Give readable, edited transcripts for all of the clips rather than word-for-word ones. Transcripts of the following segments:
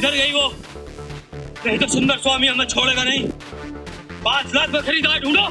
किधर गई वो? नहीं तो सुंदर स्वामी हमें छोड़ेगा नहीं। 5 लाख में खरीदार ढूंढो।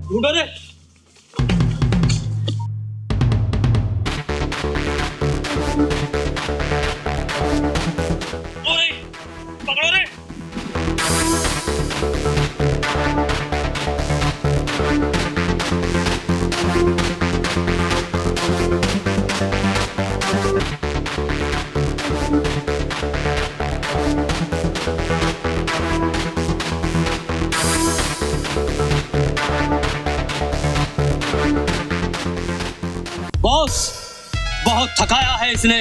ढूंढो रे। ओए, पकड़ो रे। बॉस, बहुत थकाया है इसने।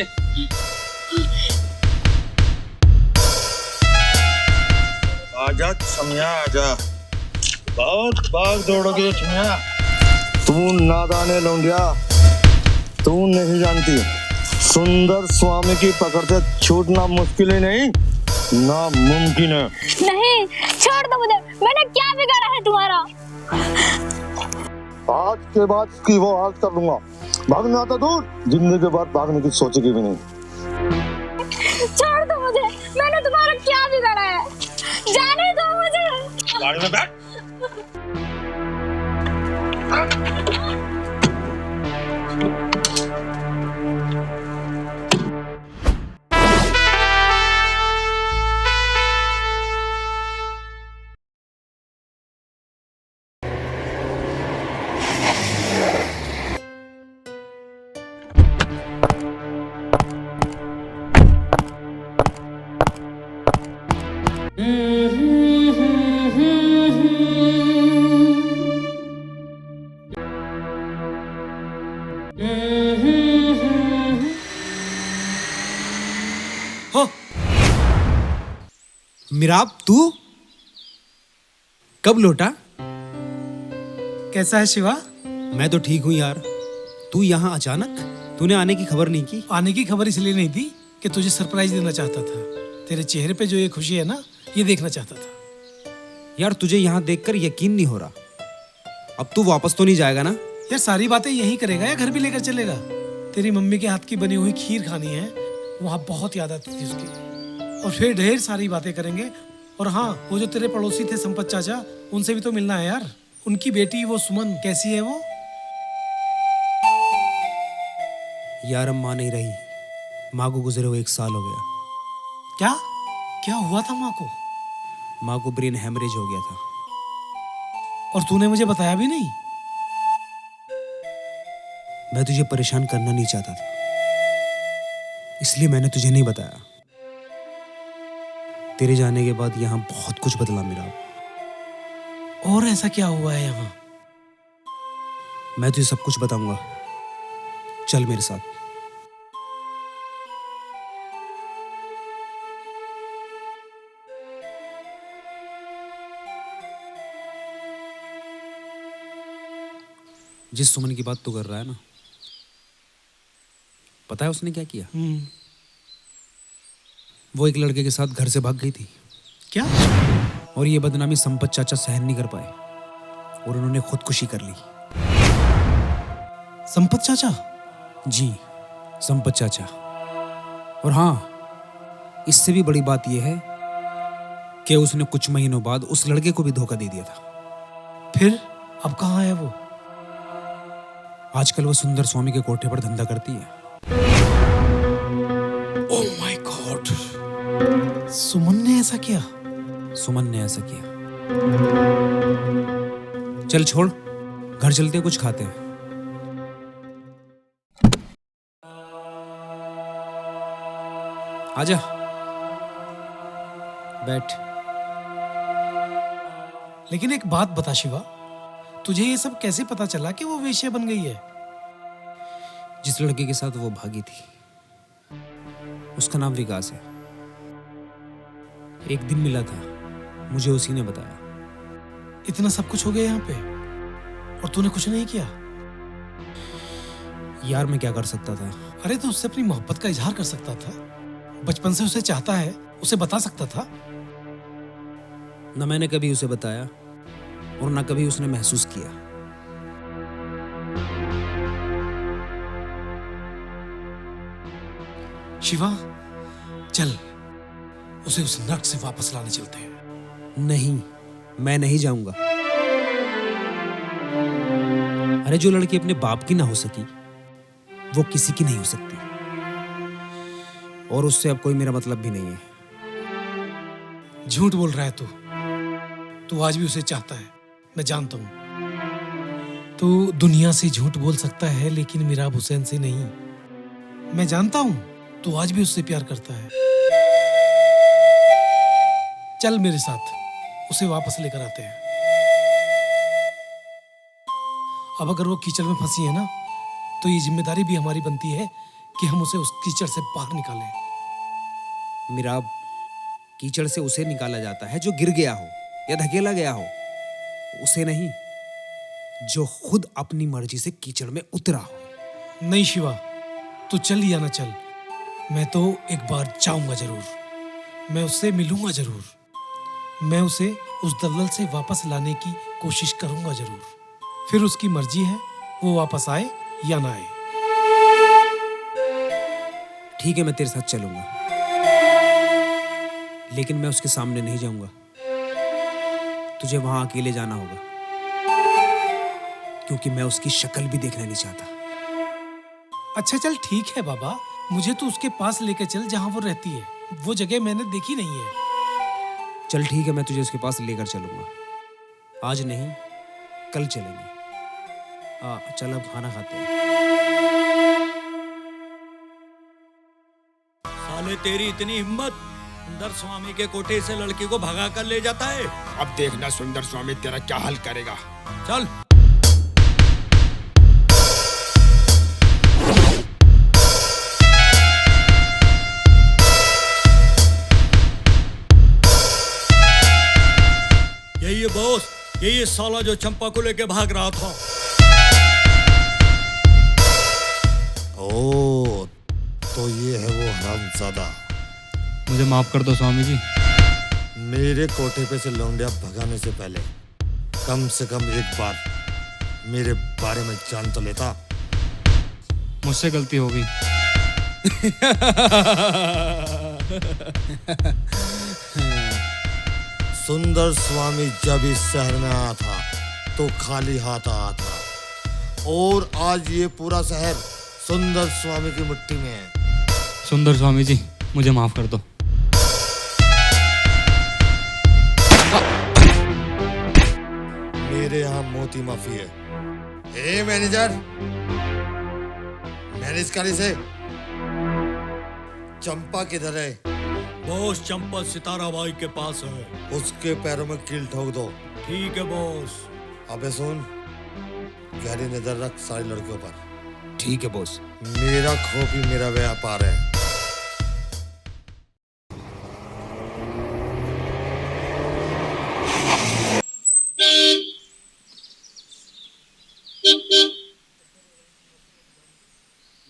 आजा छमिया आजा, बहुत भाग दौड़ोगे छमिया। तू नादाने लौंडिया, तू नहीं जानती सुंदर स्वामी की पकड़ से छूटना मुश्किल ही नहीं नामुमकिन है। नहीं, छोड़ दो मुझे। मैंने क्या बिगाड़ा है तुम्हारा? आज के बाद की वो हाल कर लूंगा। भागना तो दूर, जिंदगी के बाद भागने की सोचेगी भी नहीं। छोड़ दो मुझे। मैंने तुम्हारा क्या बिगाड़ा है? जाने दो मुझे। गाड़ी में बैठ। मिराब, तू कब लौटा? कैसा है शिवा? मैं तो ठीक हूँ यार। तू यहाँ अचानक? तूने आने की खबर नहीं की? आने की खबर इसलिए नहीं थी कि तुझे सरप्राइज देना चाहता था। तेरे चेहरे पे जो ये खुशी है ना, ये देखना चाहता था। यार तुझे यहाँ देखकर यकीन नहीं हो रहा। अब तू वापस तो नहीं जाएगा ना? यार सारी बातें यहीं करेगा या घर भी लेकर चलेगा? तेरी मम्मी के हाथ की बनी हुई खीर खानी है, वहाँ बहुत याद आती थी उसकी। और फिर ढेर सारी बातें करेंगे। और हाँ, वो जो तेरे पड़ोसी थे संपत चाचा, उनसे भी तो मिलना है यार। उनकी बेटी वो सुमन कैसी है वो? यार अब माँ नहीं रही। माँ को गुजरे हुए 1 साल हो गया। क्या क्या हुआ था माँ को? माँ को ब्रेन हेमरेज हो गया था। और तूने मुझे बताया भी नहीं? मैं तुझे परेशान करना नहीं चाहता था, इसलिए मैंने तुझे नहीं बताया। तेरे जाने के बाद यहाँ बहुत कुछ बदला मेरा। और ऐसा क्या हुआ है यहाँ? मैं तुझे सब कुछ बताऊंगा। चल मेरे साथ। जिस सुमन की बात तू कर रहा है ना, पता है उसने क्या किया? वो एक लड़के के साथ घर से भाग गई थी। क्या? और ये बदनामी संपत चाचा सहन नहीं कर पाए और उन्होंने खुदकुशी कर ली। संपत चाचा? जी, संपत चाचा। और हाँ, इससे भी बड़ी बात यह है कि उसने कुछ महीनों बाद उस लड़के को भी धोखा दे दिया था। फिर अब कहाँ है वो? आजकल वो सुंदर स्वामी के कोठे पर धंधा करती है। Oh my God! सुमन ने ऐसा किया? सुमन ने ऐसा किया। चल छोड़, घर चलते कुछ खाते हैं। आजा, बैठ। लेकिन एक बात बता शिवा, तुझे ये सब कैसे पता चला कि वो वेश्या बन गई है? जिस लड़के के साथ वो भागी थी, उसका नाम विकास है। एक दिन मिला था, मुझे उसी ने बताया। इतना सब कुछ हो गया यहाँ पे और तूने कुछ नहीं किया? यार मैं क्या कर सकता था? अरे तो उससे अपनी मोहब्बत का इजहार कर सकता था। बचपन से उसे चाहता है, उसे बता सकता था। न मैंने कभी उसे बताया और न कभी उसने महसूस किया। शिवा, चल उसे उस नर्क से वापस लाने चलते हैं। नहीं, मैं नहीं जाऊंगा। अरे जो लड़की अपने बाप की ना हो सकी, वो किसी की नहीं हो सकती। और उससे अब कोई मेरा मतलब भी नहीं है। झूठ बोल रहा है तू आज भी उसे चाहता है, मैं जानता हूं। तू दुनिया से झूठ बोल सकता है लेकिन मिराब हुसैन से नहीं। मैं जानता हूं तू आज भी उससे प्यार करता है। चल मेरे साथ, उसे वापस लेकर आते हैं। अब अगर वो कीचड़ में फंसी है ना, तो ये जिम्मेदारी भी हमारी बनती है कि हम उसे उस कीचड़ से बाहर निकालें। मिराब, कीचड़ से उसे निकाला जाता है जो गिर गया हो या धकेला गया हो, उसे नहीं जो खुद अपनी मर्जी से कीचड़ में उतरा हो। नहीं शिवा, तू चल या ना चल, मैं तो एक बार जाऊंगा जरूर। मैं उससे मिलूंगा जरूर। मैं उसे उस दलदल से वापस लाने की कोशिश करूंगा जरूर। फिर उसकी मर्जी है वो वापस आए या ना आए। ठीक है, मैं तेरे साथ चलूंगा, लेकिन मैं उसके सामने नहीं जाऊंगा। तुझे वहां अकेले जाना होगा, क्योंकि मैं उसकी शक्ल भी देखना नहीं चाहता। अच्छा चल ठीक है बाबा, मुझे तो उसके पास लेकर चल जहां वो रहती है। वो जगह मैंने देखी नहीं है। चल ठीक है, मैं तुझे उसके पास लेकर चलूंगा। आज नहीं, कल चलेंगे। चल अब खाना खाते हैं। साले तेरी इतनी हिम्मत, सुंदर स्वामी के कोठे से लड़की को भगा कर ले जाता है। अब देखना सुंदर स्वामी तेरा क्या हल करेगा। चल यही है बॉस, यही है साला जो चंपा को लेके भाग रहा था। ओ, तो ये है वो हरामजादा। मुझे माफ कर दो स्वामी जी। मेरे कोठे पे से लौंडिया भगाने से पहले कम से कम एक बार मेरे बारे में जान तो लेता। मुझसे गलती हो गई। सुंदर स्वामी जब इस शहर में आया था तो खाली हाथ आया था, और आज ये पूरा शहर सुंदर स्वामी की मुट्ठी में है। सुंदर स्वामी जी, मुझे माफ कर दो। मेरे यहाँ मोती माफी है। ए मैनेजर, मैनेज कर इसे। चंपा किधर है? बॉस चंपा सितारा बाई के पास है। उसके पैरों में कील ठोक दो। ठीक है बॉस। अबे सुन, गहरी नजर रख सारी लड़कियों पर। ठीक है बॉस। मेरा खोप ही मेरा व्यापार है।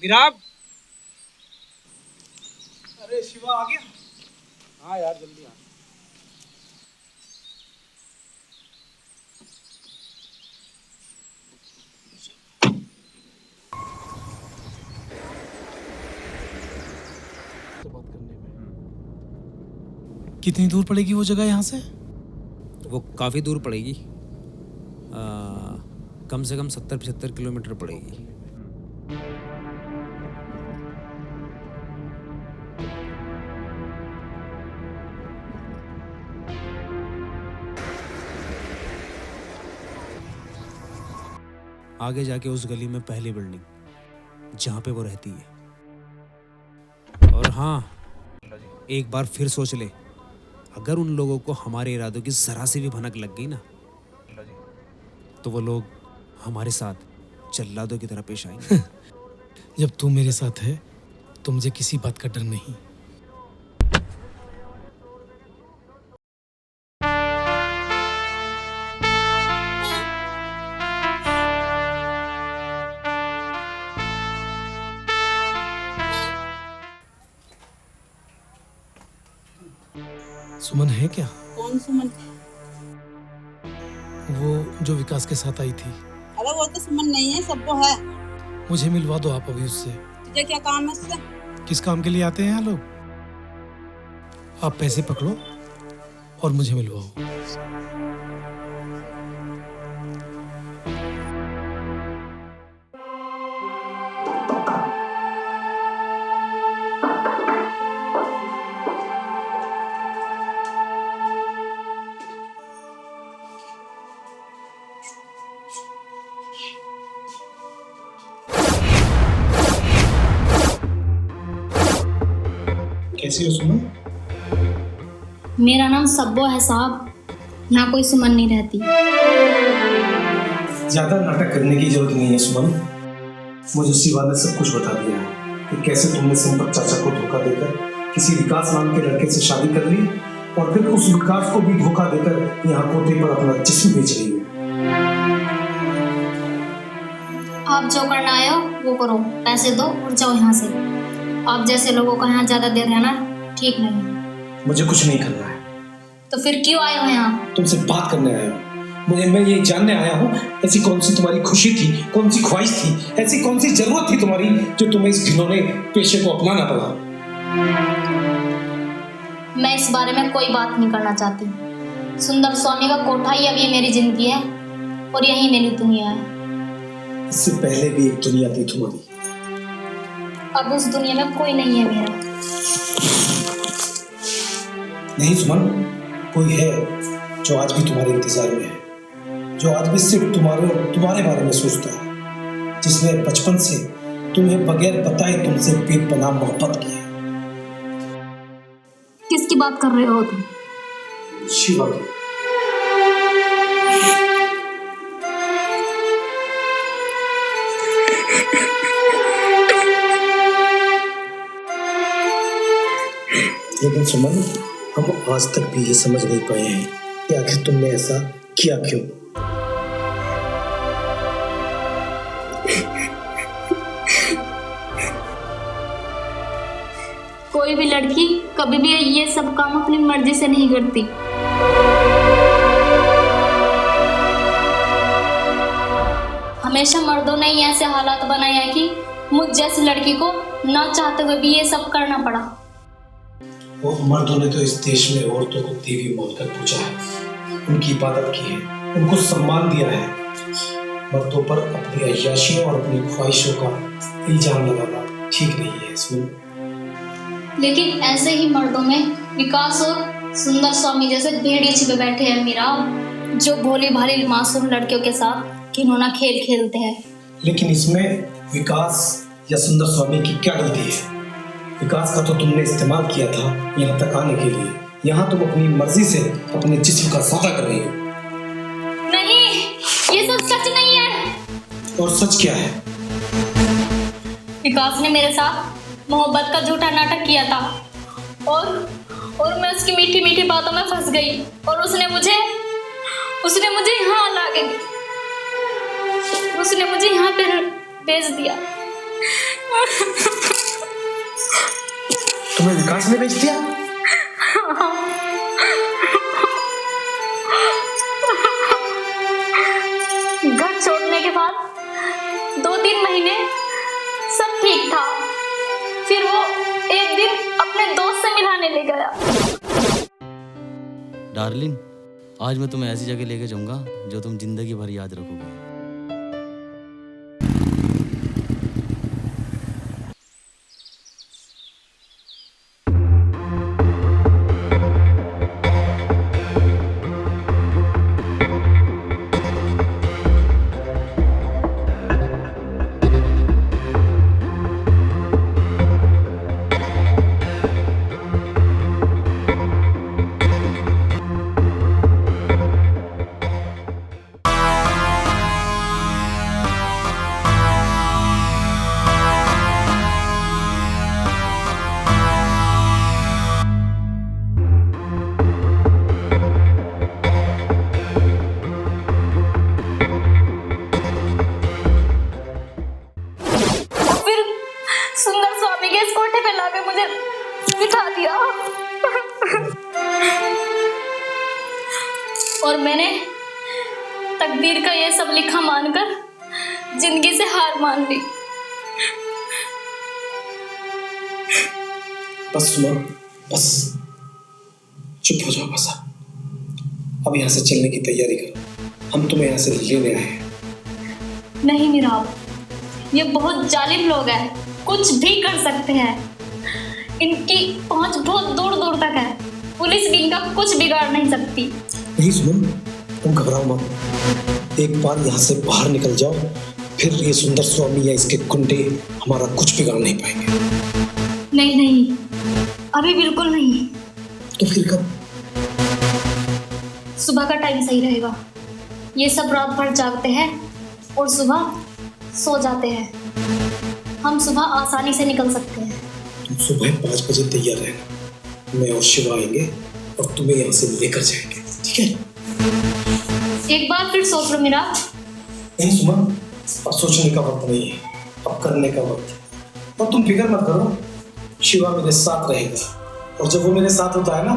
मिराब, अरे शिवा आ गया? हाँ यार जल्दी आ। कितनी दूर पड़ेगी वो जगह यहाँ से? वो काफी दूर पड़ेगी। कम से कम 70-75 किलोमीटर पड़ेगी। आगे जाके उस गली में पहली बिल्डिंग, जहां पे वो रहती है। और हाँ, एक बार फिर सोच ले, अगर उन लोगों को हमारे इरादों की जरा सी भी भनक लग गई ना, तो वो लोग हमारे साथ जल्लादों की तरह पेश आएंगे। जब तू मेरे साथ है तो मुझे किसी बात का डर नहीं। सुमन है क्या? कौन सुमन? वो जो विकास के साथ आई थी। अरे वो तो सुमन नहीं है, सब वो है। मुझे मिलवा दो आप अभी उससे। तुझे क्या काम है उससे? किस काम के लिए आते हैं यहाँ लोग? आप पैसे पकड़ो और मुझे मिलवाओ। कैसी हो सुमन? मेरा नाम सब्बो है साहब, यहाँ कोई सुमन नहीं रहती। ज्यादा नाटक करने की जरूरत नहीं है सुमन। मुझे शिवा ने सब कुछ बता दिया है कि कैसे तुमने संपत चाचा को धोखा देकर किसी विकास नाम के लड़के से शादी कर ली और फिर उस विकास को भी धोखा देकर यहाँ कोटे पर अपना जिस्म बेच रही हो। आप जो करना आए हो वो करो, पैसे दो और जाओ यहाँ से। आप जैसे लोगों को यहाँ ज्यादा देर रहना ठीक नहीं। मुझे कुछ नहीं करना है। तो फिर क्यों आए हो यहाँ? तुमसे बात करने आया हूँ। मैं ये जानने आया हूँ, ऐसी कौन सी तुम्हारी खुशी थी, कौन सी ख्वाहिश थी, ऐसी कौन सी जरूरत थी तुम्हारी जो तुम्हें इस घिनौने पेशे को अपनाना पड़ा। मैं इस बारे में कोई बात नहीं करना चाहती। सुंदर स्वामी का कोठा ही अभी मेरी जिंदगी है और यही मेरी दुनिया है। इससे पहले भी एक दुनिया थी तुम्हारी। अब उस दुनिया में कोई नहीं है मेरा। नहीं सुमन, कोई है जो आज भी तुम्हारे इंतजार में है, जो आज भी सिर्फ तुम्हारे बारे में सोचता है, जिसने बचपन से तुम्हें बगैर बताए तुमसे बेपनाह मोहब्बत की है। किसकी बात कर रहे हो तुम? शिवा की। लेकिन सुमन, हम आज तक भी ये समझ नहीं पाए हैं कि आखिर तुमने ऐसा किया क्यों। कोई भी लड़की कभी भी ये सब काम अपनी मर्जी से नहीं करती। हमेशा मर्दों ने ही ऐसे हालात बनाए हैं कि मुझ जैसी लड़की को ना चाहते हुए भी ये सब करना पड़ा। वो मर्दों ने तो इस देश में औरतों को देवी बोलकर पूजा है, उनकी इबादत की है, उनको सम्मान दिया है। मर्दों पर अपनी अय्याशियों और अपनी ख्वाहिशों का इल्जाम लगाना ठीक नहीं है सुन। लेकिन ऐसे ही मर्दों में विकास और सुंदर स्वामी जैसे भेड़िए छिपे बैठे हैं मीरा, जो भोली भाली मासूम लड़कियों के साथ घिनौना खेल खेलते हैं। लेकिन इसमें विकास या सुंदर स्वामी की क्या गलती है? विकास का तो तुमने इस्तेमाल किया था यहाँ तक आने के लिए। यहाँ तुम अपनी मर्जी से अपने जिस्म का सौदा कर रही हो। नहीं, ये सब सच नहीं है। और सच क्या है? विकास ने मेरे साथ मोहब्बत का झूठा नाटक किया था और मैं उसकी मीठी मीठी बातों में फंस गई और उसने मुझे यहाँ ला के उसने मुझे यहाँ पे भेज दिया। तुम्हें विकास ने भेज दिया? घर छोड़ने के बाद 2-3 महीने सब ठीक था, फिर वो एक दिन अपने दोस्त से मिलाने ले गया। डार्लिंग, आज मैं तुम्हें ऐसी जगह लेके जाऊंगा जो तुम जिंदगी भर याद रखोगे। बिठा दिया और मैंने तकदीर का ये सब लिखा मानकर जिंदगी से हार मान ली। बस सुमन, बस चुप हो जाओ बस। अब यहाँ से चलने की तैयारी करो, हम तुम्हें यहाँ से लेने आए हैं। नहीं मिराब, ये बहुत जालिम लोग हैं, कुछ भी कर सकते हैं। इनकी पहुंच बहुत दूर दूर तक है, पुलिस भी इनका कुछ बिगाड़ नहीं सकती। नहीं सुमन, तुम घबराओ मत, एक बार यहाँ से बाहर निकल जाओ, फिर ये सुंदर स्वामी या इसके गुंडे हमारा कुछ बिगाड़ नहीं पाएंगे। नहीं नहीं, अभी बिल्कुल नहीं। तो फिर कब? सुबह का टाइम सही रहेगा। ये सब रात भर जागते हैं और सुबह सो जाते हैं। हम सुबह आसानी से निकल सकते हैं। तुम सुबह 5 बजे तैयार रहना, मैं और शिवा आएंगे और तुम्हें यहाँ से लेकर जाएंगे, ठीक है? एक बार फिर सोच लो मेरा। नहीं सुमन, अब सोचने का वक्त नहीं है, अब करने का वक्त है। और तुम फिक्र मत करो, शिवा मेरे साथ रहेगा, और जब वो मेरे साथ होता है ना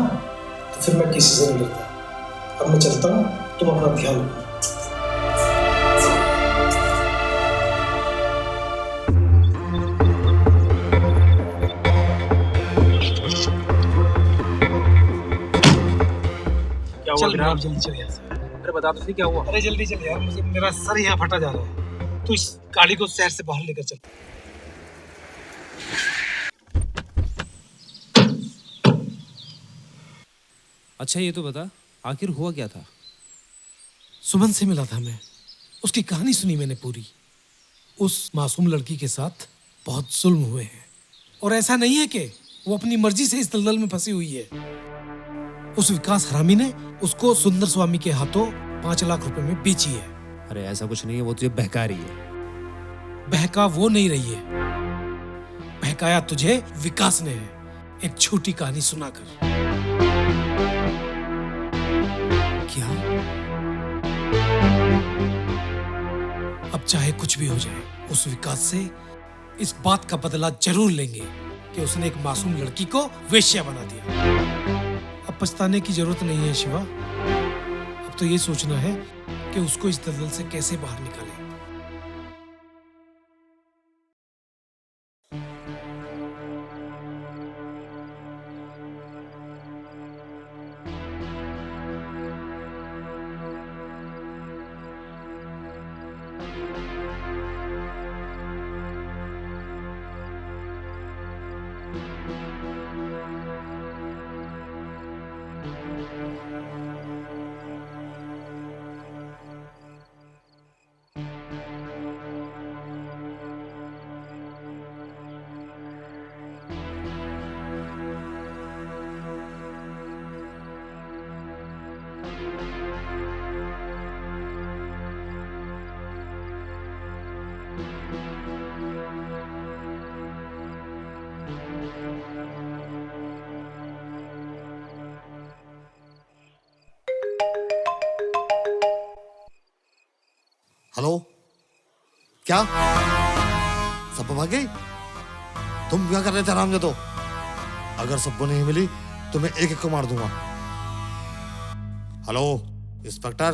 तो फिर मैं किसी से नहीं डरता। अब मैं चलता हूँ, तुम अपना ध्यान रखो। क्या हुआ? आप जल्दी चल यहाँ से। अरे बता तो सही क्या हुआ? अरे जल्दी चल यार, मुझे मेरा सर यहाँ फटा जा रहा है। तू इस गाड़ी को शहर से बाहर लेकर चल। अच्छा ये तो बता, आखिर हुआ क्या था? सुमन से मिला था मैं, उसकी कहानी सुनी मैंने पूरी। उस मासूम लड़की के साथ बहुत जुल्म हुए हैं, और ऐसा नहीं है कि वो अपनी मर्जी से इस दलदल में फंसी हुई है। उस विकास हरामी ने उसको सुंदर स्वामी के हाथों 5 लाख रुपए में बेची है। अरे ऐसा कुछ नहीं है, वो तुझे बहका रही है। बहका वो नहीं रही है, बहकाया तुझे विकास ने है, एक छोटी कहानी सुनाकर। क्या? अब चाहे कुछ भी हो जाए, उस विकास से इस बात का बदला जरूर लेंगे कि उसने एक मासूम लड़की को वेश्या बना दिया। अब पछताने की जरूरत नहीं है शिवा, अब तो ये सोचना है कि उसको इस दलदल से कैसे बाहर निकालें। हेलो, क्या सब भाग गई? तुम क्या कर रहे थे रामजतो? अगर सबको नहीं मिली तो मैं एक एक को मार दूंगा। हेलो इंस्पेक्टर,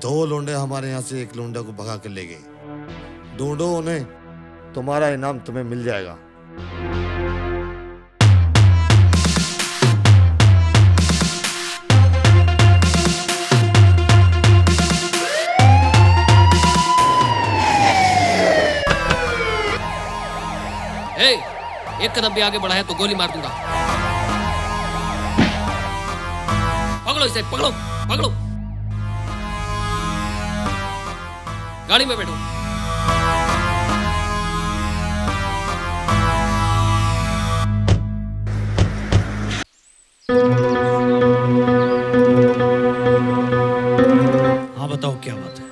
2 लोंडे हमारे यहाँ से एक लोंडे को भगा कर ले गए। ढूंढो उन्हें, तुम्हारा इनाम तुम्हें मिल जाएगा। एक कदम भी आगे बढ़ा है तो गोली मार दूंगा। पकड़ो इसे, पकड़ो पकड़ो, गाड़ी में बैठो। हाँ बताओ क्या बात है?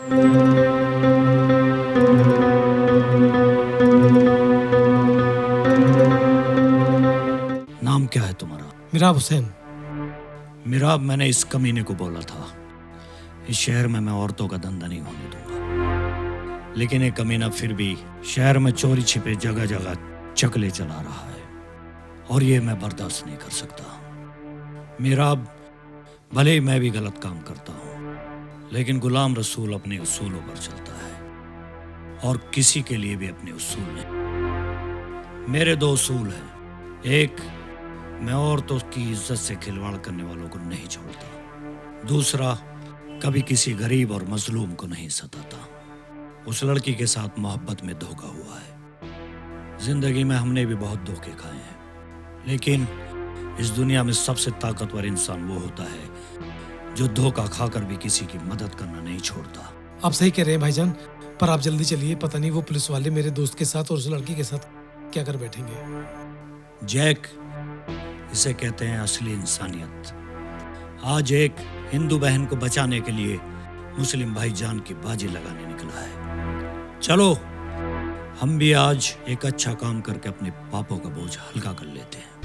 नाम क्या है तुम्हारा? मिराब हुसैन। मिराब, मैंने इस कमीने को बोला था इस शहर में मैं औरतों का धंधा नहीं होने दूंगा, लेकिन ये कमीना फिर भी शहर में चोरी छिपे जगह जगह चकले चला रहा है। और ये मैं बर्दाश्त नहीं कर सकता। मेरा भले ही मैं भी गलत काम करता हूं, लेकिन गुलाम रसूल अपने उसूलों पर चलता है और किसी के लिए भी अपने उसूल नहीं। मेरे 2 उसूल हैं। एक, मैं औरतों की इज्जत से खिलवाड़ करने वालों को नहीं छोड़ता। दूसरा, कभी किसी गरीब और मजलूम को नहीं सताता। उस लड़की के साथ मोहब्बत में धोखा हुआ है। जिंदगी में हमने भी बहुत धोखे खाए हैं, लेकिन इस दुनिया में सबसे ताकतवर इंसान वो होता है जो धोखा खाकर भी किसी की मदद करना नहीं छोड़ता। आप सही कह रहे हैं भाईजान, पर आप जल्दी चलिए, पता नहीं वो पुलिस वाले मेरे दोस्त के साथ और उस लड़की के साथ क्या कर बैठेंगे। जैक, इसे कहते हैं असली इंसानियत। आज एक हिंदू बहन को बचाने के लिए मुस्लिम भाई जान की बाजी लगाने निकला है। चलो हम भी आज एक अच्छा काम करके अपने पापों का बोझ हल्का कर लेते हैं।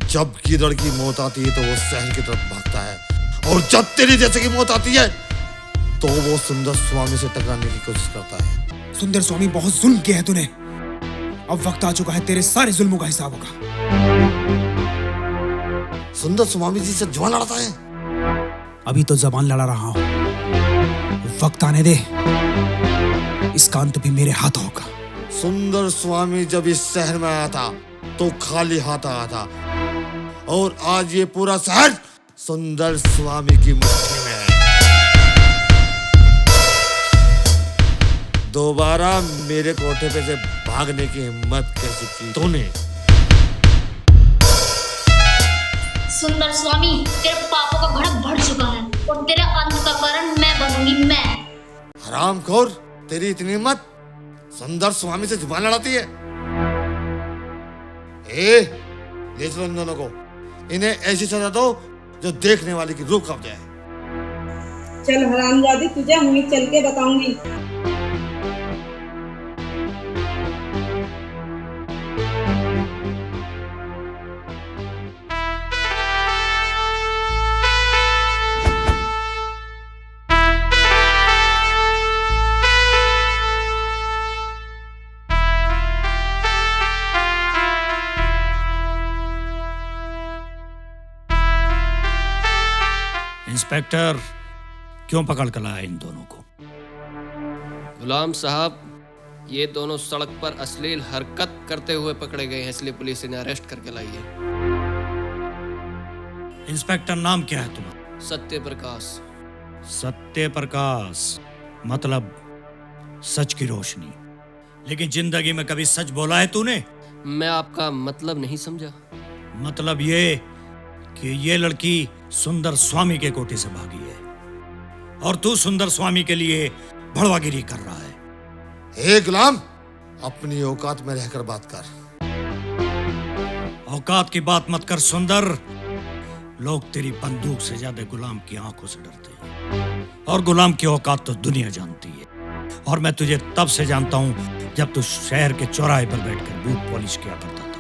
जब की लड़की मौत आती है तो वो शहर की तरफ भागता है, और जब तेरी जैसे की मौत आती है तो वो सुंदर स्वामी से टकराने की कोशिश करता है। सुंदर स्वामी, बहुत जुल्म किया है तूने। अब वक्त आ चुका है तेरे सारे जुल्मों का हिसाब होगा। सुंदर स्वामी जी से जुबान लड़ता है? अभी तो जबान लड़ा रहा हूं, वक्त आने दे, इसका अंत भी मेरे हाथ होगा। सुंदर स्वामी जब इस शहर में आया था तो खाली हाथ आया था, और आज ये पूरा शहर सुंदर स्वामी की मुट्ठी में है। दोबारा मेरे कोठे पे से भागने की हिम्मत कैसे की तूने? सुंदर स्वामी, तेरे पापों का घड़ा भर चुका है और तेरे अंत का कारण मैं बनूंगी। मैं हरामखोर, तेरी इतनी हिम्मत, सुंदर स्वामी से जुबान लड़ाती है? ले चलो इन दोनों को, इन्हें ऐसी सजा दो जो देखने वाले की रूह कांप जाए। चल हरामजादी, तुझे हम चल के बताऊंगी। इंस्पेक्टर, क्यों पकड़ कर लाया इन दोनों को? गुलाम साहब, ये दोनों सड़क पर अश्लील हरकत करते हुए पकड़े गए हैं, इसलिए पुलिस इन्हें अरेस्ट करके लाई है। इंस्पेक्टर, नाम क्या है तुम्हारा? सत्य प्रकाश। सत्य प्रकाश मतलब सच की रोशनी। लेकिन जिंदगी में कभी सच बोला है तूने? मैं आपका मतलब नहीं समझा। मतलब ये कि ये लड़की सुंदर स्वामी के कोठे से भागी है और तू सुंदर स्वामी के लिए भड़वागिरी कर रहा है। गुलाम, अपनी औकात में रहकर बात कर। औकात की बात मत कर सुंदर। लोग तेरी बंदूक से ज्यादा गुलाम की आंखों से डरते हैं, और गुलाम की औकात तो दुनिया जानती है। और मैं तुझे तब से जानता हूं जब तू शहर के चौराहे पर बैठकर बूट पॉलिश किया करता था।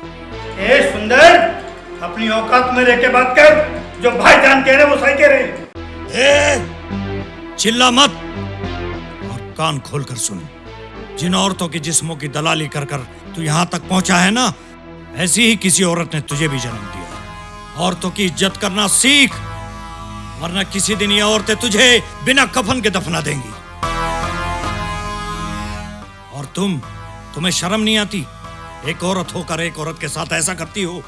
ए सुंदर, अपनी औकात में रह के बात कर। जो भाईजान कह रहे वो सही कह रहे। चिल्ला मत और कान खोलकर सुन। जिन औरतों के जिस्मों की दलाली कर कर तू यहाँ तक पहुंचा है ना, ऐसी ही किसी औरत ने तुझे भी जन्म दिया। औरतों की इज्जत करना सीख, वरना किसी दिन ये औरतें तुझे बिना कफन के दफना देंगी। और तुम्हें शर्म नहीं आती? एक औरत होकर एक औरत के साथ ऐसा करती हो?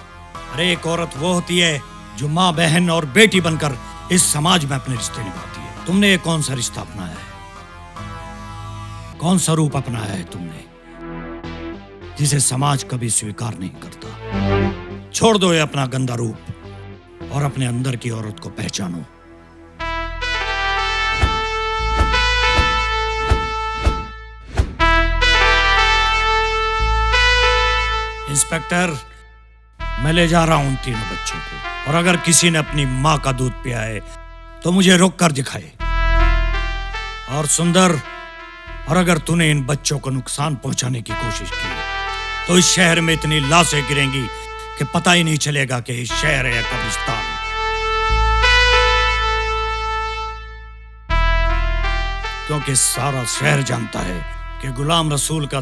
अरे एक औरत वो होती है जो माँ, बहन और बेटी बनकर इस समाज में अपने रिश्ते निभाती है। तुमने ये कौन सा रिश्ता अपनाया है? कौन सा रूप अपनाया है तुमने जिसे समाज कभी स्वीकार नहीं करता? छोड़ दो ये अपना गंदा रूप और अपने अंदर की औरत को पहचानो। इंस्पेक्टर, मैं ले जा रहा हूं उन तीनों बच्चों को, और अगर किसी ने अपनी माँ का दूध पिया है तो मुझे रोक कर दिखाए। और सुंदर, और अगर तूने इन बच्चों को नुकसान पहुंचाने की कोशिश की तो इस शहर में इतनी लाशें गिरेंगी कि पता ही नहीं चलेगा कि ये शहर है या कब्रिस्तान। क्योंकि सारा शहर जानता है कि गुलाम रसूल का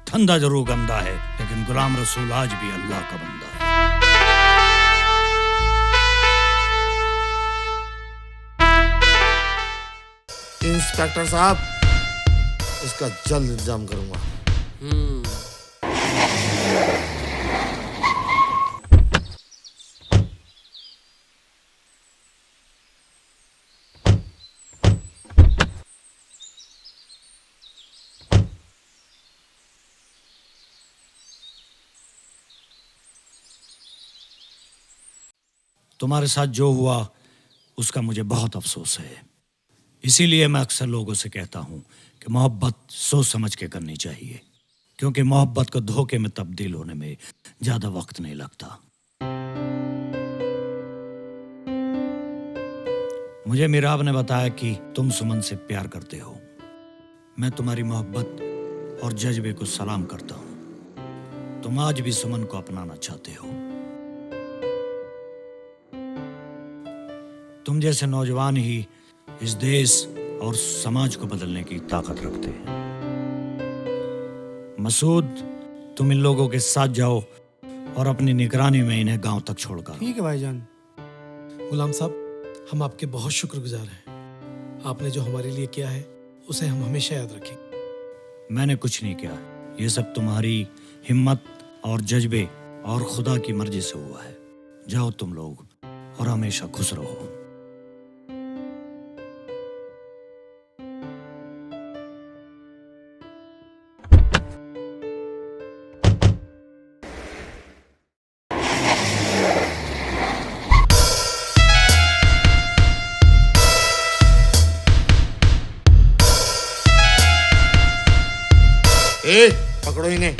धंधा जरूर गंदा है, लेकिन गुलाम रसूल आज भी अल्लाह का बंदा है। इंस्पेक्टर साहब, इसका जल्द इंतजाम करूंगा। तुम्हारे साथ जो हुआ उसका मुझे बहुत अफसोस है। इसीलिए मैं अक्सर लोगों से कहता हूं कि मोहब्बत सोच समझ के करनी चाहिए, क्योंकि मोहब्बत को धोखे में तब्दील होने में ज्यादा वक्त नहीं लगता। मुझे मीराब ने बताया कि तुम सुमन से प्यार करते हो। मैं तुम्हारी मोहब्बत और जज्बे को सलाम करता हूं। तुम आज भी सुमन को अपनाना चाहते हो। तुम जैसे नौजवान ही इस देश और समाज को बदलने की ताकत रखते हैं। मसूद, तुम इन लोगों के साथ जाओ और अपनी निगरानी में इन्हें गांव तक छोड़कर। ठीक है भाईजान। गुलाम साहब, हम आपके बहुत शुक्रगुजार हैं। आपने जो हमारे लिए किया है उसे हम हमेशा याद रखेंगे। मैंने कुछ नहीं किया, ये सब तुम्हारी हिम्मत और जज्बे और खुदा की मर्जी से हुआ है। जाओ तुम लोग और हमेशा खुश रहो। ए, पकड़ो इन्हें।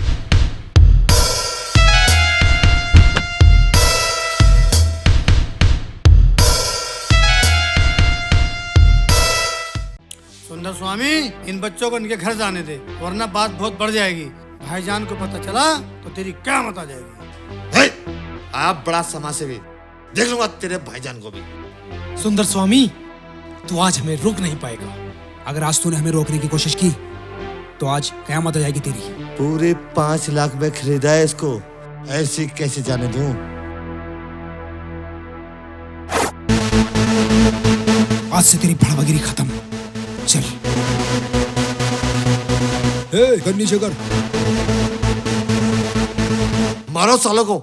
सुंदर स्वामी, इन बच्चों को इनके घर जाने दे, वरना बात बहुत बढ़ जाएगी। भाईजान को पता चला तो तेरी क्या मत आ जाएगी। आप बड़ा समाजसेवी, देख लूंगा तेरे भाईजान को भी। सुंदर स्वामी, तू आज हमें रोक नहीं पाएगा। अगर आज तूने हमें रोकने की कोशिश की तो आज कयामत हो जाएगी तेरी। पूरे 5 लाख में खरीदा है इसको, ऐसी कैसे जाने दूं? आज से तेरी भड़वागिरी खत्म। चल। कर नीचे कर। मारो सालों को।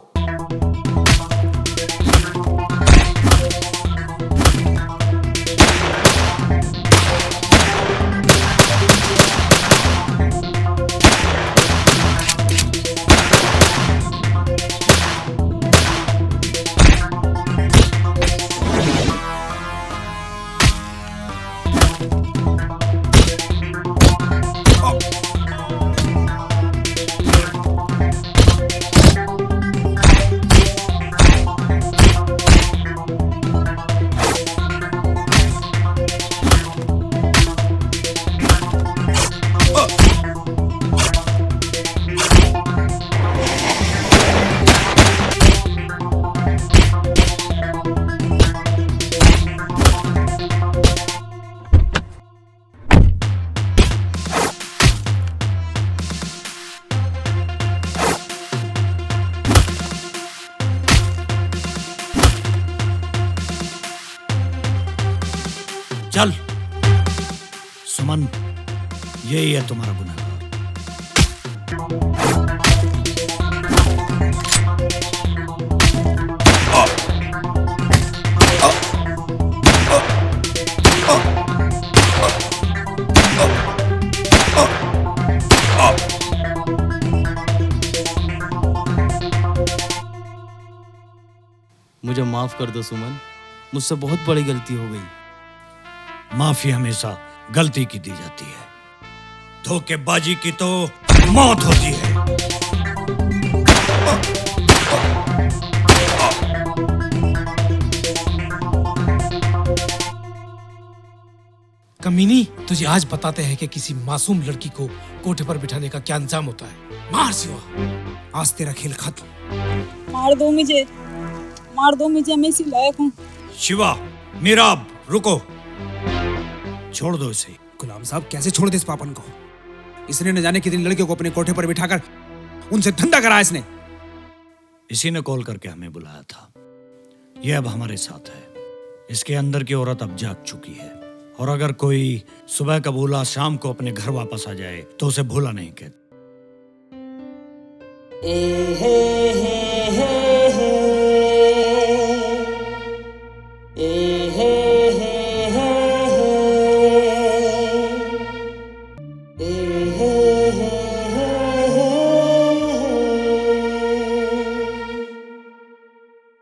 चल सुमन, यही है तुम्हारा गुनाह। मुझे माफ कर दो सुमन, मुझसे बहुत बड़ी गलती हो गई। माफी हमेशा गलती की दी जाती है, धोखेबाजी की तो मौत होती है। कमीनी, तुझे आज बताते हैं कि किसी मासूम लड़की को कोठे पर बिठाने का क्या अंजाम होता है। मार सिवा। आज तेरा खेल खत्म। मार दो मुझे, मार दो मुझे, मैं इसी लायक हूँ। शिवा, मीराब, रुको, छोड़ दो इसे। गुलाम साहब कैसे छोड़ दे इस पापन को? इसने न जाने कितनी लड़कियों को अपने कोठे पर बिठाकर उनसे धंधा करा इसने। इसी ने कॉल करके हमें बुलाया था। यह अब हमारे साथ है। इसके अंदर की औरत अब जाग चुकी है, और अगर कोई सुबह का भूला शाम को अपने घर वापस आ जाए तो उसे भूला नहीं कहते।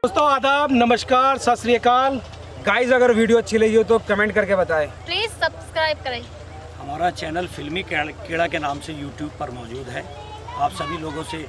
दोस्तों आदाब, नमस्कार, सत श्री अकाल। गाइस, अगर वीडियो अच्छी लगी हो तो कमेंट करके बताएं। प्लीज सब्सक्राइब करें। हमारा चैनल फिल्मी कीड़ा के नाम से यूट्यूब पर मौजूद है। आप सभी लोगों से